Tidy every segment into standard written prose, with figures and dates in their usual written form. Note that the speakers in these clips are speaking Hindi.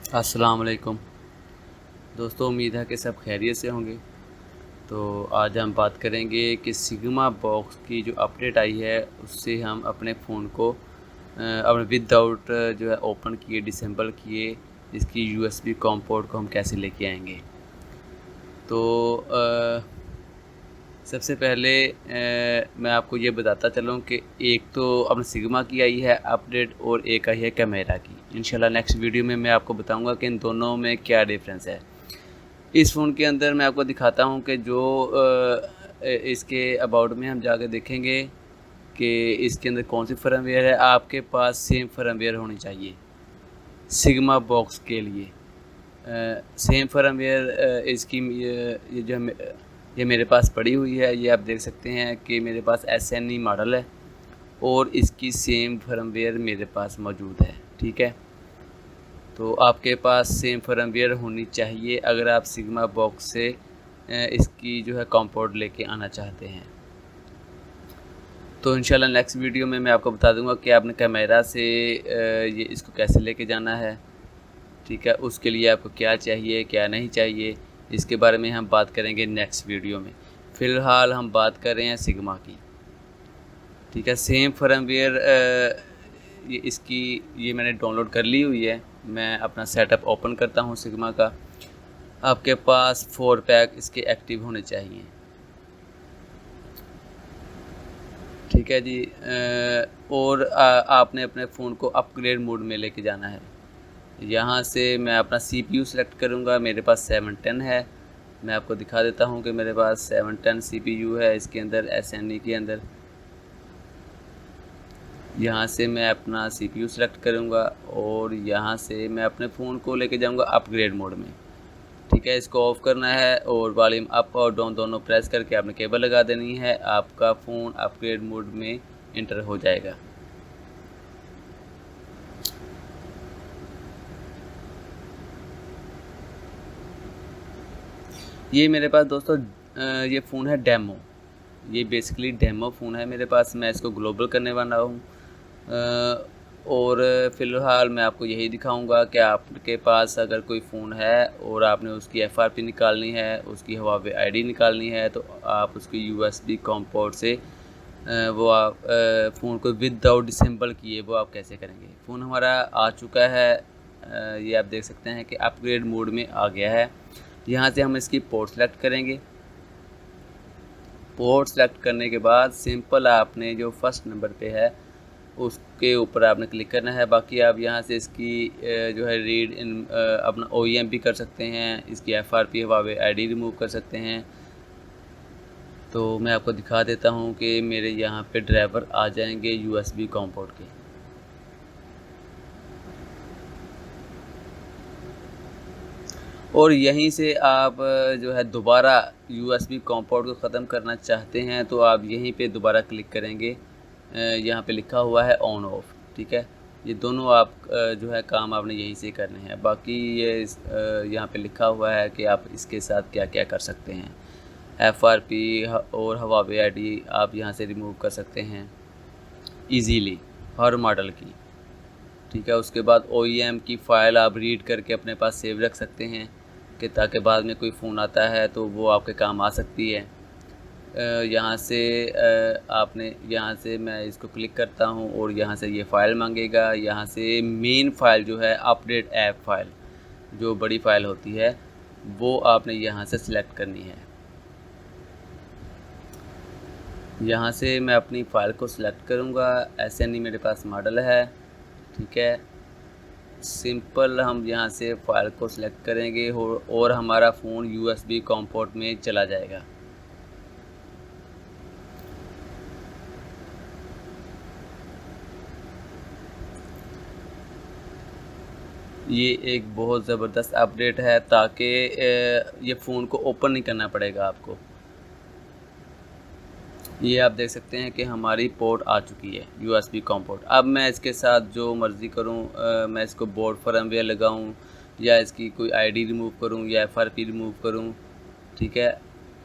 अस्सलाम वालेकुम दोस्तों, उम्मीद है कि सब खैरियत से होंगे। तो आज हम बात करेंगे कि सिग्मा बॉक्स की जो अपडेट आई है उससे हम अपने फ़ोन को अपने विदाउट जो है ओपन किए डिसेंबल किए इसकी यूएसबी कॉम पोर्ट को हम कैसे लेके आएंगे। तो सबसे पहले मैं आपको ये बताता चलूँ कि एक तो अपने सिग्मा की आई है अपडेट और एक आई है कैमेरा की। इंशाल्लाह नेक्स्ट वीडियो में मैं आपको बताऊंगा कि इन दोनों में क्या डिफरेंस है। इस फ़ोन के अंदर मैं आपको दिखाता हूँ कि जो इसके अबाउट में हम जाके देखेंगे कि इसके अंदर कौन सी फर्मवेयर है। आपके पास सेम फर्मवेयर होनी चाहिए सिग्मा बॉक्स के लिए। सेम फर्मवेयर इसकी ये जो ये मेरे पास पड़ी हुई है, ये आप देख सकते हैं कि मेरे पास SNE मॉडल है और इसकी सेम फर्मवेयर मेरे पास मौजूद है। ठीक है, तो आपके पास सेम फर्मवेयर होनी चाहिए अगर आप सिग्मा बॉक्स से इसकी जो है कॉम पोर्ट लेके आना चाहते हैं। तो इंशाल्लाह नेक्स्ट वीडियो में मैं आपको बता दूंगा कि आपने कैमरा से ये इसको कैसे लेके जाना है। ठीक है, उसके लिए आपको क्या चाहिए क्या नहीं चाहिए इसके बारे में हम बात करेंगे नेक्स्ट वीडियो में। फ़िलहाल हम बात कर रहे हैं सिग्मा की। ठीक है, सेम फर्मवेयर ये मैंने डाउनलोड कर ली हुई है। मैं अपना सेटअप ओपन करता हूँ सिग्मा का। आपके पास 4 पैक इसके एक्टिव होने चाहिए। ठीक है जी, और आपने अपने फ़ोन को अपग्रेड मोड में लेके जाना है। यहाँ से मैं अपना CPU सेलेक्ट करूँगा। मेरे पास 710 है। मैं आपको दिखा देता हूँ कि मेरे पास 710 CPU है इसके अंदर SNE के अंदर। यहाँ से मैं अपना CPU सेलेक्ट करूँगा और यहाँ से मैं अपने फ़ोन को लेके जाऊँगा अपग्रेड मोड में। ठीक है, इसको ऑफ़ करना है और वॉल्यूम अप और डाउन दोनों प्रेस करके आपने केबल लगा देनी है। आपका फ़ोन अपग्रेड मोड में इंटर हो जाएगा। ये मेरे पास दोस्तों ये फ़ोन है डेमो। ये बेसिकली डेमो फ़ोन है मेरे पास। मैं इसको ग्लोबल करने वाला हूँ और फ़िलहाल मैं आपको यही दिखाऊंगा कि आपके पास अगर कोई फ़ोन है और आपने उसकी FRP निकालनी है, उसकी हुआवे ID निकालनी है, तो आप उसकी USB कॉम पोर्ट से वो आप फ़ोन को विदाउट डिसेंबल किए वो आप कैसे करेंगे। फ़ोन हमारा आ चुका है। ये आप देख सकते हैं कि अपग्रेड मोड में आ गया है। यहाँ से हम इसकी पोर्ट सेलेक्ट करेंगे। पोर्ट सेलेक्ट करने के बाद सिंपल आपने जो फर्स्ट नंबर पे है उसके ऊपर आपने क्लिक करना है। बाकी आप यहाँ से इसकी जो है रीड इन अपना OEM भी कर सकते हैं, इसकी FRP हुआवे ID रिमूव कर सकते हैं। तो मैं आपको दिखा देता हूँ कि मेरे यहाँ पे ड्राइवर आ जाएंगे USB कॉम पोर्ट के। और यहीं से आप जो है दोबारा USB कॉम पोर्ट को ख़त्म करना चाहते हैं तो आप यहीं पे दोबारा क्लिक करेंगे। यहाँ पे लिखा हुआ है ऑन ऑफ। ठीक है, ये दोनों आप जो है काम आपने यहीं से करने हैं। बाकी ये यहाँ पे लिखा हुआ है कि आप इसके साथ क्या क्या कर सकते हैं। FRP और हुआवे ID आप यहाँ से रिमूव कर सकते हैं ईज़िली हर मॉडल की। ठीक है, उसके बाद OEM की फ़ाइल आप रीड करके अपने पास सेव रख सकते हैं कि ताकि बाद में कोई फ़ोन आता है तो वो आपके काम आ सकती है। यहाँ से आपने यहाँ से मैं इसको क्लिक करता हूँ और यहाँ से ये फ़ाइल मांगेगा। यहाँ से मेन फ़ाइल जो है अपडेट ऐप फ़ाइल जो बड़ी फ़ाइल होती है वो आपने यहाँ से सिलेक्ट करनी है। यहाँ से मैं अपनी फ़ाइल को सिलेक्ट करूँगा। SNE मेरे पास मॉडल है। ठीक है, सिंपल हम यहाँ से फ़ाइल को सिलेक्ट करेंगे और हमारा फ़ोन USB कॉम पोर्ट में चला जाएगा। ये एक बहुत ज़बरदस्त अपडेट है ताकि ये फ़ोन को ओपन नहीं करना पड़ेगा आपको। ये आप देख सकते हैं कि हमारी पोर्ट आ चुकी है USB कॉम पोर्ट। अब मैं इसके साथ जो मर्ज़ी करूँ, मैं इसको बोर्ड फर्मवेयर लगाऊँ या इसकी कोई ID रिमूव करूँ या FRP रिमूव करूँ। ठीक है,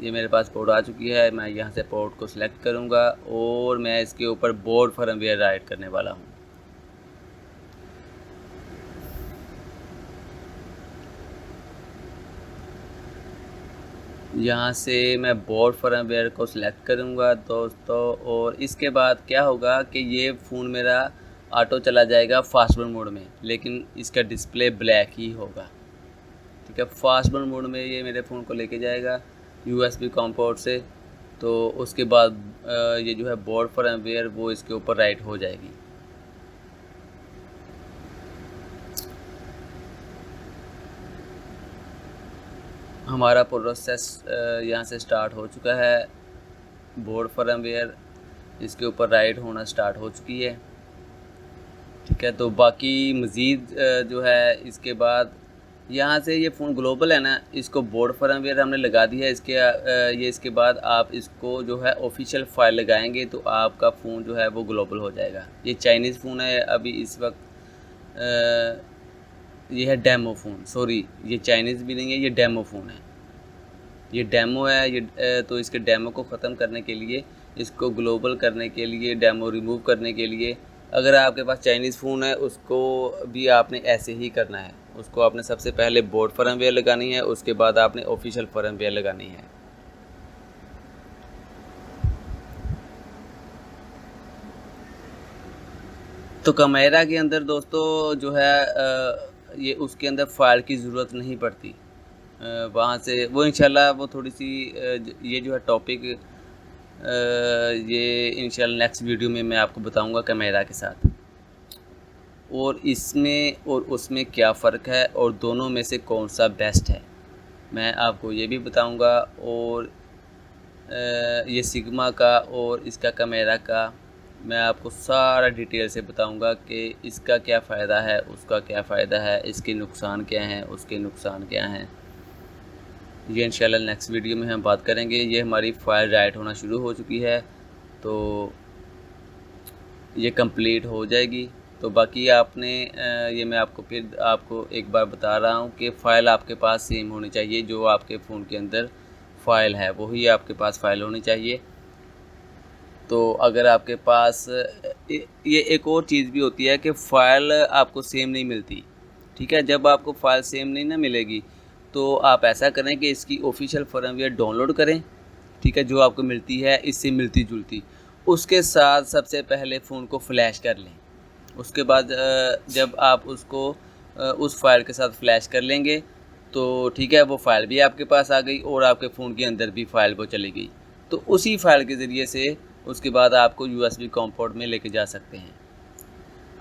ये मेरे पास पोर्ट आ चुकी है। मैं यहाँ से पोर्ट को सिलेक्ट करूँगा और मैं इसके ऊपर बोर्ड फर्मवेयर राइट करने वाला हूँ। यहाँ से मैं बोर्ड फर्मवेयर को सिलेक्ट करूँगा दोस्तों, और इसके बाद क्या होगा कि ये फ़ोन मेरा ऑटो चला जाएगा फास्टबर्न मोड में, लेकिन इसका डिस्प्ले ब्लैक ही होगा। ठीक है, फास्टबर्न मोड में ये मेरे फ़ोन को लेके जाएगा USB कॉम पोर्ट से। तो उसके बाद ये जो है बोर्ड फर्मवेयर वो इसके ऊपर राइट हो जाएगी। हमारा प्रोसेस यहाँ से स्टार्ट हो चुका है। बोर्ड फर्मवेयर इसके ऊपर राइट होना स्टार्ट हो चुकी है। ठीक है, तो बाकी मज़ीद जो है इसके बाद यहाँ से ये फ़ोन ग्लोबल है ना, इसको बोर्ड फर्मवेयर हमने लगा दिया है। इसके बाद आप इसको जो है ऑफिशियल फ़ाइल लगाएंगे तो आपका फ़ोन जो है वो ग्लोबल हो जाएगा। ये चाइनीज़ फ़ोन है अभी इस वक्त, ये है डेमो फ़ोन, सॉरी ये चाइनीज़ भी नहीं है, ये डेमो फ़ोन है, ये डेमो है। ये तो इसके डेमो को ख़त्म करने के लिए, इसको ग्लोबल करने के लिए, डेमो रिमूव करने के लिए, अगर आपके पास चाइनीज़ फ़ोन है उसको भी आपने ऐसे ही करना है। उसको आपने सबसे पहले बोर्ड फर्मवेयर लगानी है, उसके बाद आपने ऑफिशियल फर्मवेयर लगानी है। तो कैमरा के अंदर दोस्तों जो है ये उसके अंदर फ़ाइल की ज़रूरत नहीं पड़ती। वहाँ से वो इंशाल्लाह वो थोड़ी सी ये जो है टॉपिक ये इंशाल्लाह नेक्स्ट वीडियो में मैं आपको बताऊंगा कैमरा के साथ, और इसमें और उसमें क्या फ़र्क है और दोनों में से कौन सा बेस्ट है मैं आपको ये भी बताऊंगा। और ये सिग्मा का और इसका कैमरा का मैं आपको सारा डिटेल से बताऊंगा कि इसका क्या फ़ायदा है, उसका क्या फ़ायदा है, इसके नुकसान क्या हैं, उसके नुकसान क्या हैं। ये इंशाल्लाह नेक्स्ट वीडियो में हम बात करेंगे। ये हमारी फ़ाइल राइट होना शुरू हो चुकी है, तो ये कंप्लीट हो जाएगी। तो बाकी आपने ये मैं आपको फिर आपको एक बार बता रहा हूँ कि फ़ाइल आपके पास सेम होनी चाहिए, जो आपके फ़ोन के अंदर फ़ाइल है वही आपके पास फ़ाइल होनी चाहिए। तो अगर आपके पास ये एक और चीज़ भी होती है कि फ़ाइल आपको सेम नहीं मिलती। ठीक है, जब आपको फ़ाइल सेम नहीं ना मिलेगी तो आप ऐसा करें कि इसकी ऑफिशियल फर्मवेयर डाउनलोड करें। ठीक है, जो आपको मिलती है इससे मिलती जुलती, उसके साथ सबसे पहले फ़ोन को फ्लैश कर लें। उसके बाद जब आप उसको उस फाइल के साथ फ्लैश कर लेंगे तो ठीक है, वो फ़ाइल भी आपके पास आ गई और आपके फ़ोन के अंदर भी फ़ाइल वो चली गई। तो उसी फाइल के ज़रिए से उसके बाद आपको USB कॉम पोर्ट में लेके जा सकते हैं।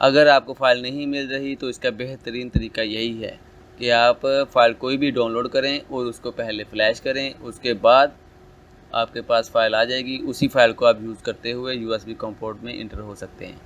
अगर आपको फ़ाइल नहीं मिल रही तो इसका बेहतरीन तरीका यही है कि आप फ़ाइल कोई भी डाउनलोड करें और उसको पहले फ़्लैश करें, उसके बाद आपके पास फ़ाइल आ जाएगी। उसी फ़ाइल को आप यूज़ करते हुए USB कॉम पोर्ट में इंटर हो सकते हैं।